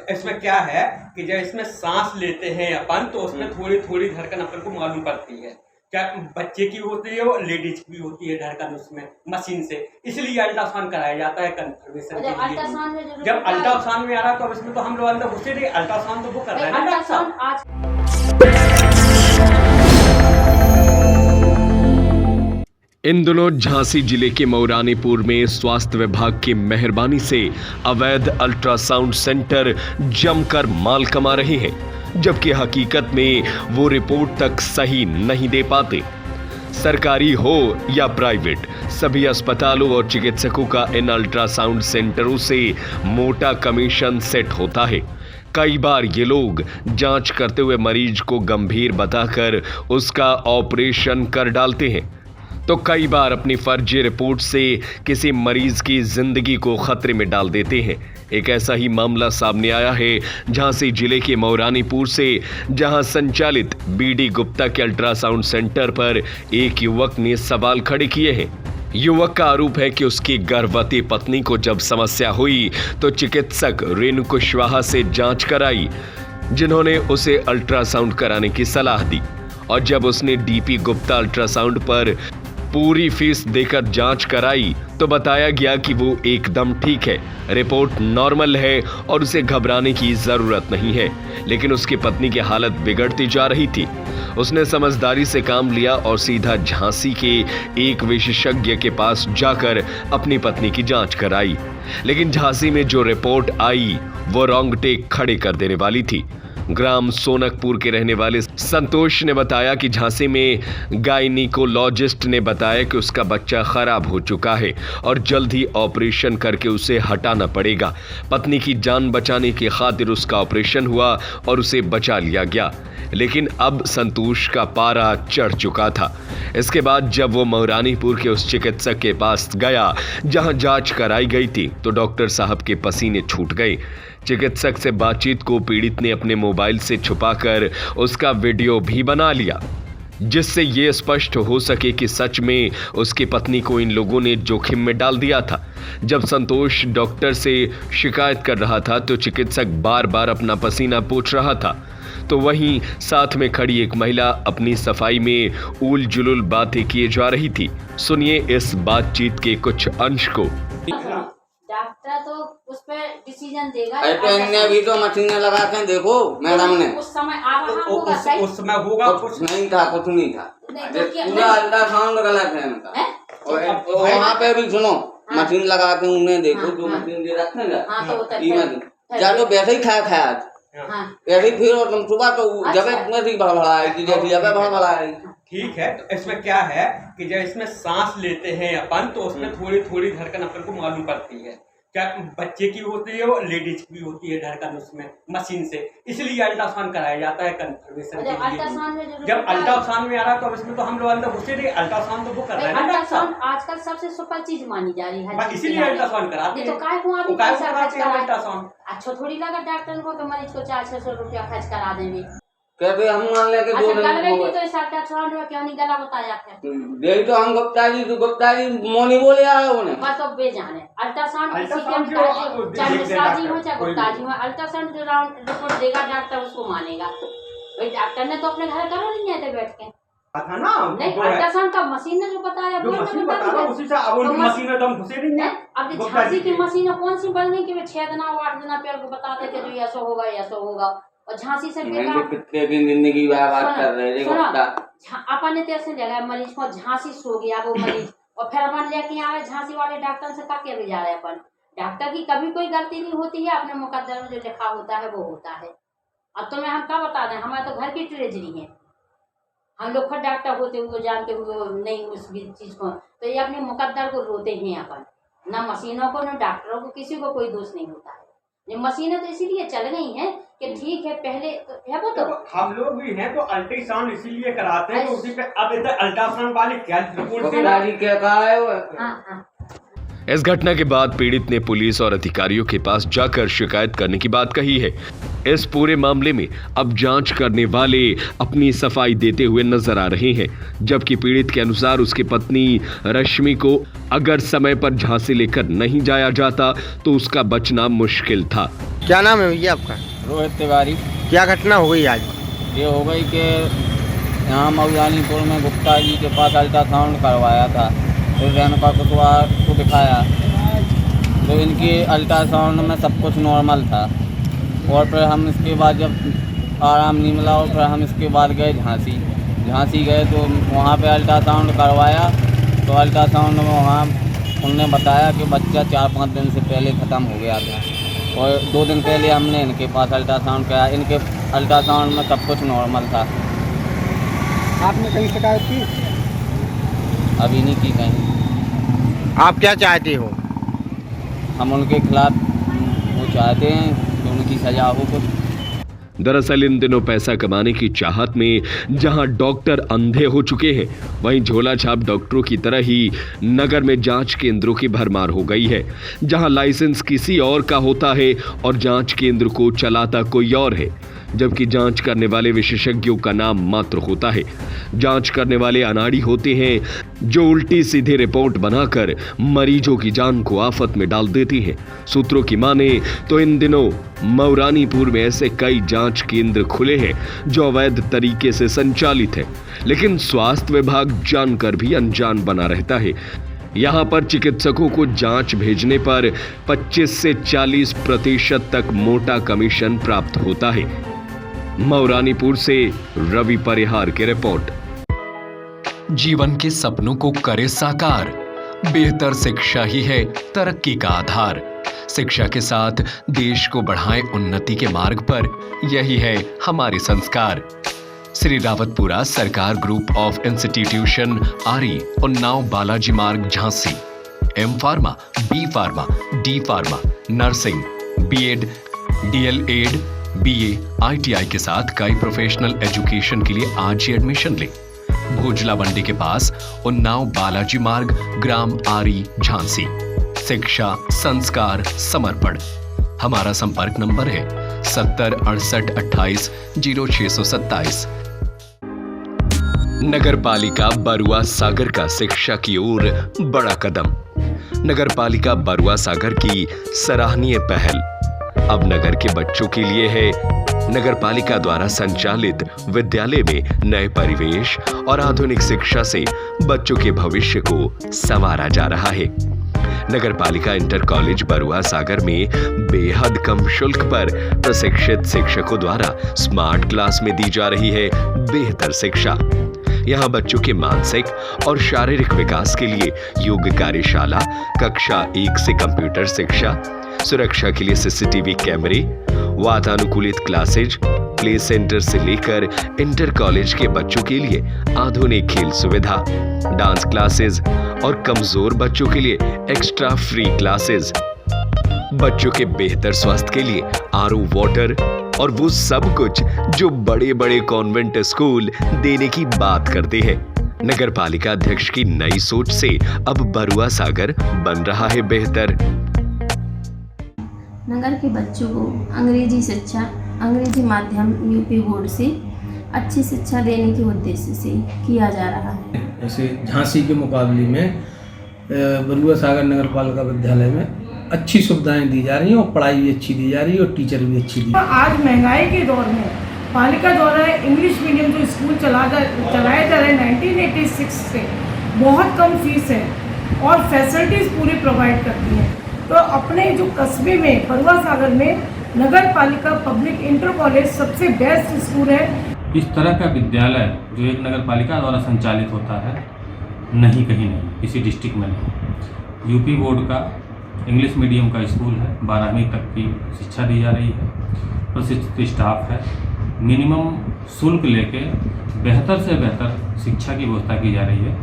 तो इसमें क्या है कि जब इसमें सांस लेते हैं अपन तो उसमें थोड़ी थोड़ी धड़कन अपन को मालूम पड़ती है। क्या बच्चे की होती है और लेडीज की भी होती है धड़कन उसमें मशीन से, इसलिए अल्ट्रासाउंड कराया जाता है कंफर्मेशन के लिए। जब अल्ट्रासाउंड में आ रहा है तो अब इसमें तो हम लोग अंदर घुसे नहीं, अल्ट्रासाउंड तो वो कर रहे हैं ना। इन दिनों झांसी जिले के मऊरानीपुर में स्वास्थ्य विभाग की मेहरबानी से अवैध अल्ट्रासाउंड सेंटर जमकर माल कमा रहे हैं, जबकि हकीकत में वो रिपोर्ट तक सही नहीं दे पाते। सरकारी हो या प्राइवेट, सभी अस्पतालों और चिकित्सकों का इन अल्ट्रासाउंड सेंटरों से मोटा कमीशन सेट होता है। कई बार ये लोग जांच करते हुए मरीज को गंभीर बताकर उसका ऑपरेशन कर डालते हैं, तो कई बार अपनी फर्जी रिपोर्ट से किसी मरीज की जिंदगी को खतरे में डाल देते हैं। एक ऐसा ही मामला सामने आया है झांसी जिले के मऊरानीपुर से, जहां संचालित बीडी गुप्ता के अल्ट्रासाउंड सेंटर पर एक युवक ने सवाल खड़े किए हैं। युवक का आरोप है कि उसकी गर्भवती पत्नी को जब समस्या हुई तो चिकित्सक रेणु कुशवाहा से जांच कराई, जिन्होंने उसे अल्ट्रासाउंड कराने की सलाह दी, और जब उसने डीपी गुप्ता अल्ट्रासाउंड पर पूरी फीस देकर जांच कराई तो बताया गया कि वो एकदम ठीक है, रिपोर्ट नॉर्मल है और उसे घबराने की जरूरत नहीं है। लेकिन उसकी पत्नी की हालत बिगड़ती जा रही थी। उसने समझदारी से काम लिया और सीधा झांसी के एक विशेषज्ञ के पास जाकर अपनी पत्नी की जांच कराई। लेकिन झांसी में जो रिपोर्ट आई वो रोंगटे खड़े कर देने वाली थी। ग्राम सोनकपुर के रहने वाले संतोष ने बताया कि झांसी में गायनिकोलॉजिस्ट ने बताया कि उसका बच्चा खराब हो चुका है और जल्द ही ऑपरेशन करके उसे हटाना पड़ेगा। पत्नी की जान बचाने की खातिर उसका ऑपरेशन हुआ और उसे बचा लिया गया, लेकिन अब संतोष का पारा चढ़ चुका था। इसके बाद जब वो मऊरानीपुर के उस चिकित्सक के पास गया जहां जांच कराई गई थी तो डॉक्टर साहब के पसीने छूट गए। चिकित्सक से बातचीत को पीड़ित ने अपने मोबाइल से छुपाकर उसका वीडियो भी बना लिया, जिससे ये स्पष्ट हो सके कि सच में उसकी पत्नी को इन लोगों ने जोखिम में डाल दिया था। जब संतोष डॉक्टर से शिकायत कर रहा था तो चिकित्सक बार बार अपना पसीना पोंछ रहा था, तो वहीं साथ में खड़ी एक महिला अपनी सफाई में उल जुलूल बातें किए जा रही थी। सुनिए इस बातचीत के कुछ अंश को। डॉक्टर तो उस पे डिसीजन देगा। इनने भी तो मशीनें लगा के देखो मैडम ने, उस समय आ रहा होगा सही, उस समय होगा कुछ नहीं था, कुछ नहीं था, पूरा अल्ट्रासाउंड गलत है उनका। और वहाँ पे भी सुनो मशीन लगा के उन्हें देखो, जो मशीन दे रखे जा तो वैसे ही खाया ऐसे ही, फिर तुम सुबह तो जब में भड़बड़ाएगी, जैसे जब भड़बड़ाएगी। ठीक है, तो इसमें क्या है कि जब इसमें सांस लेते हैं अपन तो उसमें थोड़ी थोड़ी धड़कन अपन को मालूम पड़ती है। क्या बच्चे की होती है और लेडीज की भी होती है धड़कन उसमें मशीन से, इसलिए अल्ट्रासाउंड कराया जाता है कंफर्मेशन के लिए। जब अल्ट्रासाउंड में आ रहा है तो अब इसमें तो हम लोग अंदर घुसे नहीं, अल्ट्रासाउंड तो वो कर रहे हैं। अल्ट्रासाउंड आजकल सबसे सुपर चीज मानी जा रही है, इसीलिए अल्ट्रासाउंड कराते हैं। तो काय को आदमी पैसा खर्च करा अल्ट्रासाउंड अच्छा थोड़ी लगा डॉक्टर को तो मरीज को 400-600 रुपया खर्च करा देंगे। कहते हम मान लेके अच्छा गल रही तो साढ़े 400 क्यों नहीं गला बताया फिर यही तो हम गुप्ता जी मोनी बोले आए उन्हें बस अब बेजान है। अल्ट्रासाउंड चाहे मिश्रा जी हो चाहे गुप्ता जी हो, अल्ट्रासाउंड जो रिपोर्ट देगा डॉक्टर उसको मानेगा। भाई डॉक्टर ने तो अपने घर करो नहीं है बैठ के था ना, नहीं अल्ट्रासाउंड का मशीन ने जो बताया वो मशीन बता रहा उसी से अब उनकी मशीन में दम घुसे नहीं है। अब झांसी की मशीन कौन सी बन गई कि 6 दिन 8 दिन पेड़ को बताते कि जो ऐसा होगा और झांसी से कितने दिन जिंदगी बात कर रहे हैं। अपन ऐसे जगह मरीज को झांसी सो गया वो मरीज और फिर अपन लेके आ रहे झांसी वाले डॉक्टर से काके भी जा रहे अपन। डॉक्टर की कभी कोई गलती नहीं होती है, अपने मुकद्दर में जो लिखा होता है वो होता है। अब तुम्हें हम क्या बता दें, हमारे तो घर की ट्रेजरी है, हम लोग खुद डॉक्टर होते हुए जानते हुए नहीं उस चीज को, तो ये अपने मुकद्दर को रोते हैं अपन। न मशीनों को न डॉक्टरों को किसी को कोई दोष नहीं होता है। ये मशीनें तो इसीलिए चल गई हैं कि ठीक है पहले तो है वो तो हम लोग भी हैं तो अल्ट्रासाउंड इसीलिए कराते हैं, उसी पे अब इधर अल्ट्रासाउंड वाले क्या रिपोर्ट क्या कहा है वो। इस घटना के बाद पीड़ित ने पुलिस और अधिकारियों के पास जाकर शिकायत करने की बात कही है। इस पूरे मामले में अब जांच करने वाले अपनी सफाई देते हुए नजर आ रहे हैं, जबकि पीड़ित के अनुसार उसकी पत्नी रश्मि को अगर समय पर झांसी लेकर नहीं जाया जाता तो उसका बचना मुश्किल था। क्या नाम है भैया आपका? रोहित तिवारी। क्या घटना हो गई आज? ये हो गई कि यहाँ मऊरानीपुर में गुप्ता जी के पास अल्ट्रासाउंड करवाया था, फिर रेणुका कुशवाहा को दिखाया तो इनकी अल्ट्रासाउंड में सब कुछ नॉर्मल था। और फिर हम इसके बाद जब आराम नहीं मिला और फिर हम इसके बाद गए झांसी गए तो वहाँ पे अल्ट्रासाउंड करवाया तो अल्ट्रासाउंड में वहाँ उन्होंने बताया कि बच्चा 4-5 दिन से पहले ख़त्म हो गया था। और 2 दिन पहले हमने इनके पास अल्ट्रासाउंड कराया, इनके अल्ट्रासाउंड में सब कुछ नॉर्मल था। आपने कहीं शिकायत की? अभी नहीं की कहीं। आप क्या चाहते हो? हम उनके खिलाफ वो चाहते हैं कि उनकी सजा हो कुछ। दरअसल इन दिनों पैसा कमाने की चाहत में जहां डॉक्टर अंधे हो चुके हैं, वहीं झोला छाप डॉक्टरों की तरह ही नगर में जांच केंद्रों की भरमार हो गई है, जहां लाइसेंस किसी और का होता है और जांच केंद्र को चलाता कोई और है, जबकि जांच करने वाले विशेषज्ञों का नाम मात्र होता है। जांच करने वाले अनाड़ी होते हैं जो उल्टी सीधी रिपोर्ट बनाकर मरीजों की जान को आफत में डाल देती हैं। सूत्रों की माने तो इन दिनों मऊरानीपुर में ऐसे कई जांच केंद्र खुले हैं जो अवैध तरीके से संचालित है, लेकिन स्वास्थ्य विभाग जानकर भी अनजान बना रहता है। यहाँ पर चिकित्सकों को जांच भेजने पर 25 से 40% तक मोटा कमीशन प्राप्त होता है। मऊरानीपुर से रवि परिहार की रिपोर्ट। जीवन के सपनों को करे साकार, बेहतर शिक्षा ही है तरक्की का आधार। शिक्षा के साथ देश को बढ़ाएं उन्नति के मार्ग पर, यही है हमारे संस्कार। श्री रावतपुरा सरकार ग्रुप ऑफ इंस्टीट्यूशन आरी, उन्नाव बालाजी मार्ग, Jhansi. M pharma, B pharma, D pharma, nursing, BEd, DElEd, BA, ITI के साथ कई प्रोफेशनल एजुकेशन के लिए आज ही एडमिशन लें। भोजला मंडी के पास उन्नाव बालाजी मार्ग, ग्राम आरी, झांसी। शिक्षा, संस्कार, समर्पण। हमारा संपर्क नंबर है 70 68 28 0627। नगर पालिका बरुआ सागर का शिक्षा की ओर बड़ा कदम। नगर पालिका बरुआ सागर की सराहनीय पहल अब नगर के बच्चों के लिए है। नगर पालिका द्वारा संचालित विद्यालय में नए परिवेश और आधुनिक शिक्षा से बच्चों के भविष्य को संवारा जा रहा है। नगर पालिका इंटर कॉलेज बरुआ सागर में बेहद कम शुल्क पर प्रशिक्षित शिक्षकों द्वारा स्मार्ट क्लास में दी जा रही है बेहतर शिक्षा। यहाँ बच्चों के मानसिक और शारीरिक विकास के लिए योग कार्यशाला, कक्षा 1 से कंप्यूटर शिक्षा, सुरक्षा के लिए सीसीटीवी कैमरे, वातानुकूलित क्लासेज, प्ले सेंटर से लेकर इंटर कॉलेज के बच्चों के लिए आधुनिक खेल सुविधा, डांस क्लासेस और कमजोर बच्चों के लिए एक्स्ट्रा फ्री क्लासेस। बच्चों के बेहतर स्वास्थ्य के लिए आरओ वाटर और वो सब कुछ जो बड़े बड़े कॉन्वेंट स्कूल देने की बात करते हैं। नगर पालिका अध्यक्ष की नई सोच से अब बरुआ सागर बन रहा है बेहतर। नगर के बच्चों को अंग्रेजी शिक्षा, अंग्रेजी माध्यम यूपी बोर्ड से अच्छी शिक्षा देने के उद्देश्य से किया जा रहा है। जैसे झांसी के मुकाबले में बरुआ सागर नगर पालिका विद्यालय में अच्छी सुविधाएं दी जा रही हैं और पढ़ाई भी अच्छी दी जा रही है और टीचर भी अच्छी दी। आज महंगाई के दौर में पालिका द्वारा इंग्लिश मीडियम जो स्कूल चलाया जा रहा है 1986 से बहुत कम फीस है और फैसिलिटीज़ पूरी प्रोवाइड करती हैं। तो अपने जो कस्बे में बरुआ सागर में नगर पालिका पब्लिक इंटर कॉलेज सबसे बेस्ट स्कूल है। इस तरह का विद्यालय जो एक नगर पालिका द्वारा संचालित होता है नहीं, कहीं नहीं, किसी डिस्ट्रिक्ट में नहीं। यूपी बोर्ड का इंग्लिश मीडियम का स्कूल है, 12वीं तक की शिक्षा दी जा रही है, प्रशिक्षित स्टाफ है, मिनिमम शुल्क लेके बेहतर से बेहतर शिक्षा की व्यवस्था की जा रही है।